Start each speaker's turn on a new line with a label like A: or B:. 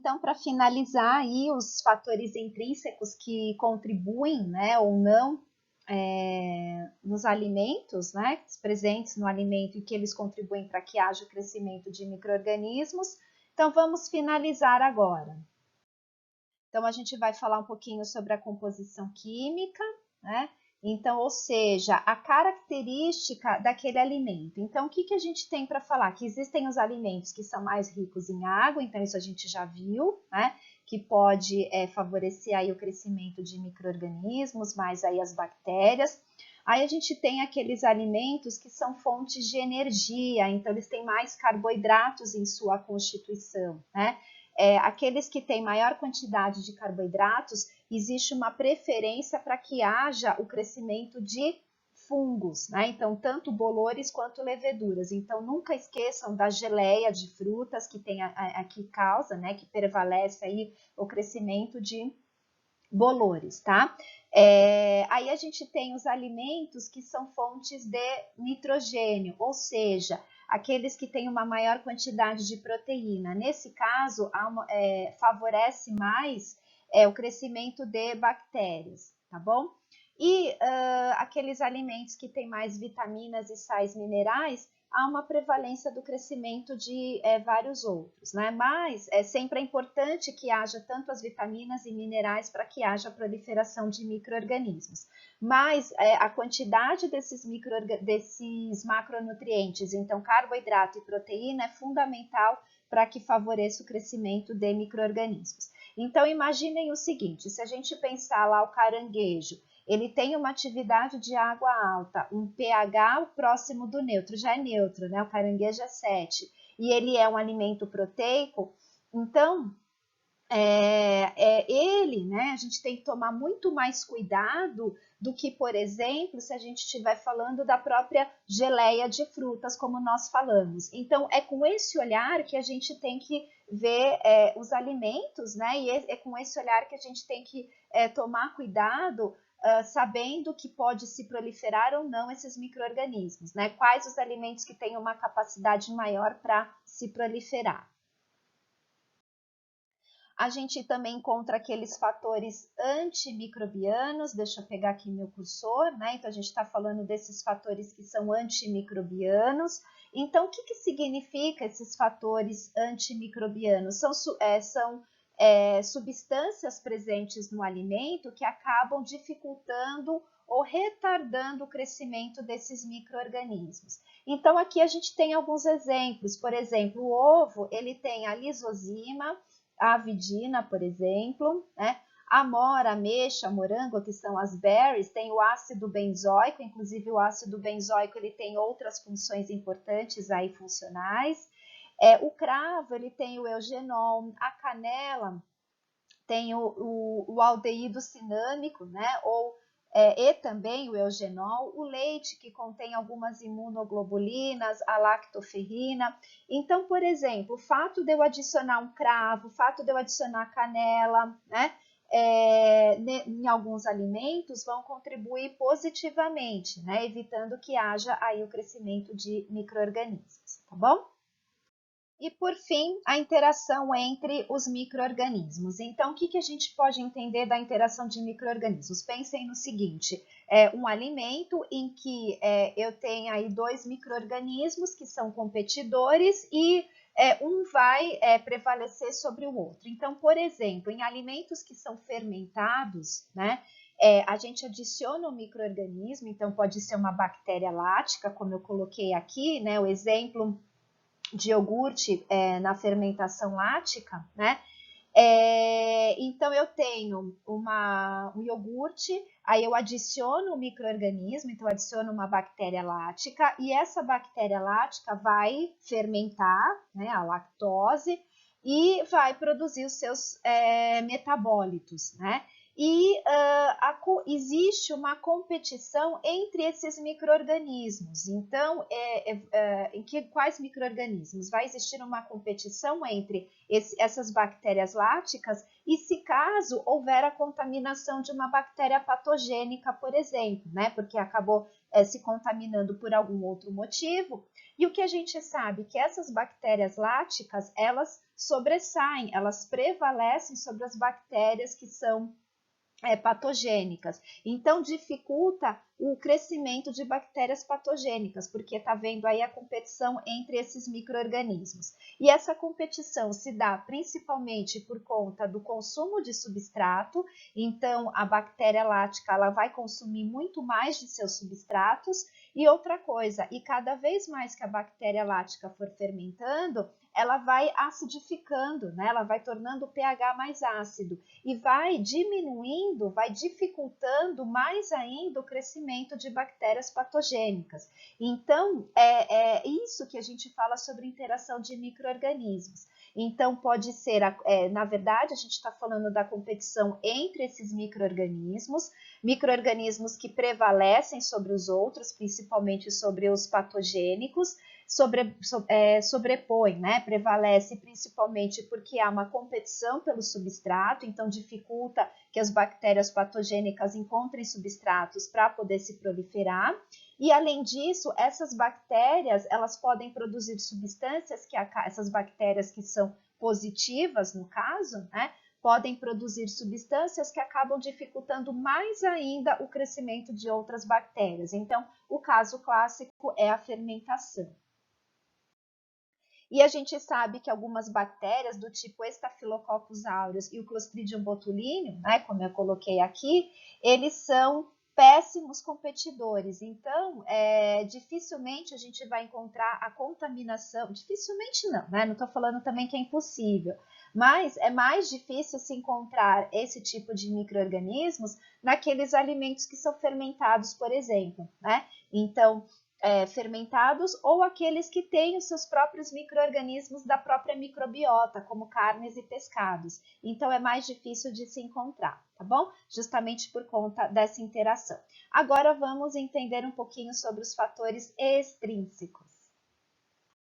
A: então, para finalizar aí os fatores intrínsecos que contribuem, né, ou não, nos alimentos, né, presentes no alimento e que eles contribuem para que haja o crescimento de micro-organismos. Então, vamos finalizar agora. Então, a gente vai falar um pouquinho sobre a composição química, né? Então, ou seja, a característica daquele alimento. Então, o que a gente tem para falar? Que existem os alimentos que são mais ricos em água, então isso a gente já viu, né? Que pode favorecer aí o crescimento de micro-organismos, mais aí as bactérias. Aí a gente tem aqueles alimentos que são fontes de energia, então eles têm mais carboidratos em sua constituição, né? Aqueles que têm maior quantidade de carboidratos, existe uma preferência para que haja o crescimento de fungos, né? Então, tanto bolores quanto leveduras. Então, nunca esqueçam da geleia de frutas que tem que causa, né? Que prevalece aí o crescimento de bolores, tá? Aí a gente tem os alimentos que são fontes de nitrogênio, ou seja, aqueles que têm uma maior quantidade de proteína. Nesse caso, favorece mais o crescimento de bactérias, tá bom? E aqueles alimentos que têm mais vitaminas e sais minerais, há uma prevalência do crescimento de vários outros, né? Mas sempre é importante que haja tanto as vitaminas e minerais para que haja a proliferação de micro-organismos. Mas a quantidade desses macronutrientes, então carboidrato e proteína, é fundamental para que favoreça o crescimento de micro-organismos. Então, imaginem o seguinte, se a gente pensar lá o caranguejo, ele tem uma atividade de água alta, um pH próximo do neutro, já é neutro, né? O caranguejo é 7, e ele é um alimento proteico, então ele, né? A gente tem que tomar muito mais cuidado do que, por exemplo, se a gente estiver falando da própria geleia de frutas, como nós falamos. Então, é com esse olhar que a gente tem que ver os alimentos, né? E é com esse olhar que a gente tem que tomar cuidado, sabendo que pode se proliferar ou não esses micro-organismos, né? Quais os alimentos que têm uma capacidade maior para se proliferar. A gente também encontra aqueles fatores antimicrobianos, deixa eu pegar aqui meu cursor, né? Então, a gente está falando desses fatores que são antimicrobianos. Então, o que significa esses fatores antimicrobianos? São substâncias presentes no alimento que acabam dificultando ou retardando o crescimento desses micro-organismos. Então, aqui a gente tem alguns exemplos. Por exemplo, o ovo, ele tem a lisozima, a avidina, por exemplo, né? Amora, ameixa, morango, que são as berries, tem o ácido benzoico, inclusive o ácido benzoico ele tem outras funções importantes aí funcionais. O cravo ele tem o eugenol, a canela tem o aldeído cinâmico, né? E também o eugenol, o leite que contém algumas imunoglobulinas, a lactoferrina. Então, por exemplo, o fato de eu adicionar um cravo, o fato de eu adicionar canela, né? Em alguns alimentos vão contribuir positivamente, né? Evitando que haja aí o crescimento de micro-organismos, tá bom? E, por fim, a interação entre os micro-organismos. Então, o que a gente pode entender da interação de micro-organismos? Pensem no seguinte, um alimento em que eu tenho aí dois micro-organismos que são competidores e um vai prevalecer sobre o outro. Então, por exemplo, em alimentos que são fermentados, né, a gente adiciona um micro-organismo, então pode ser uma bactéria lática, como eu coloquei aqui, né, o exemplo de iogurte na fermentação lática, né? Então, eu tenho um iogurte, aí eu adiciono um micro-organismo, então eu adiciono uma bactéria lática, e essa bactéria lática vai fermentar, né, a lactose, e vai produzir os seus metabólitos, né? e existe uma competição entre esses micro-organismos. Então, quais micro-organismos? Vai existir uma competição entre essas bactérias láticas e se caso houver a contaminação de uma bactéria patogênica, por exemplo, né? Porque acabou se contaminando por algum outro motivo. E o que a gente sabe? Que essas bactérias láticas, elas sobressaem, elas prevalecem sobre as bactérias que são patogênicas. Então, dificulta o crescimento de bactérias patogênicas, porque está vendo aí a competição entre esses micro-organismos. E essa competição se dá principalmente por conta do consumo de substrato, então a bactéria lática ela vai consumir muito mais de seus substratos. E outra coisa, e cada vez mais que a bactéria lática for fermentando, ela vai acidificando, né? Ela vai tornando o pH mais ácido e vai diminuindo, vai dificultando mais ainda o crescimento de bactérias patogênicas. Então, é isso que a gente fala sobre interação de micro-organismos. Então, pode ser, na verdade, a gente está falando da competição entre esses micro-organismos que prevalecem sobre os outros, principalmente sobre os patogênicos, sobrepõe, né? Prevalece principalmente porque há uma competição pelo substrato, então dificulta que as bactérias patogênicas encontrem substratos para poder se proliferar. E além disso, essas bactérias, elas podem produzir substâncias essas bactérias que são positivas, no caso, né? Podem produzir substâncias que acabam dificultando mais ainda o crescimento de outras bactérias. Então, o caso clássico é a fermentação. E a gente sabe que algumas bactérias do tipo Staphylococcus aureus e o Clostridium botulinum, né, como eu coloquei aqui, eles são péssimos competidores. Então, dificilmente a gente vai encontrar a contaminação, dificilmente não, né? Não estou falando também que é impossível, mas é mais difícil se encontrar esse tipo de micro-organismos naqueles alimentos que são fermentados, por exemplo, né? Então, fermentados ou aqueles que têm os seus próprios micro-organismos da própria microbiota, como carnes e pescados. Então, é mais difícil de se encontrar, tá bom? Justamente por conta dessa interação. Agora, vamos entender um pouquinho sobre os fatores extrínsecos.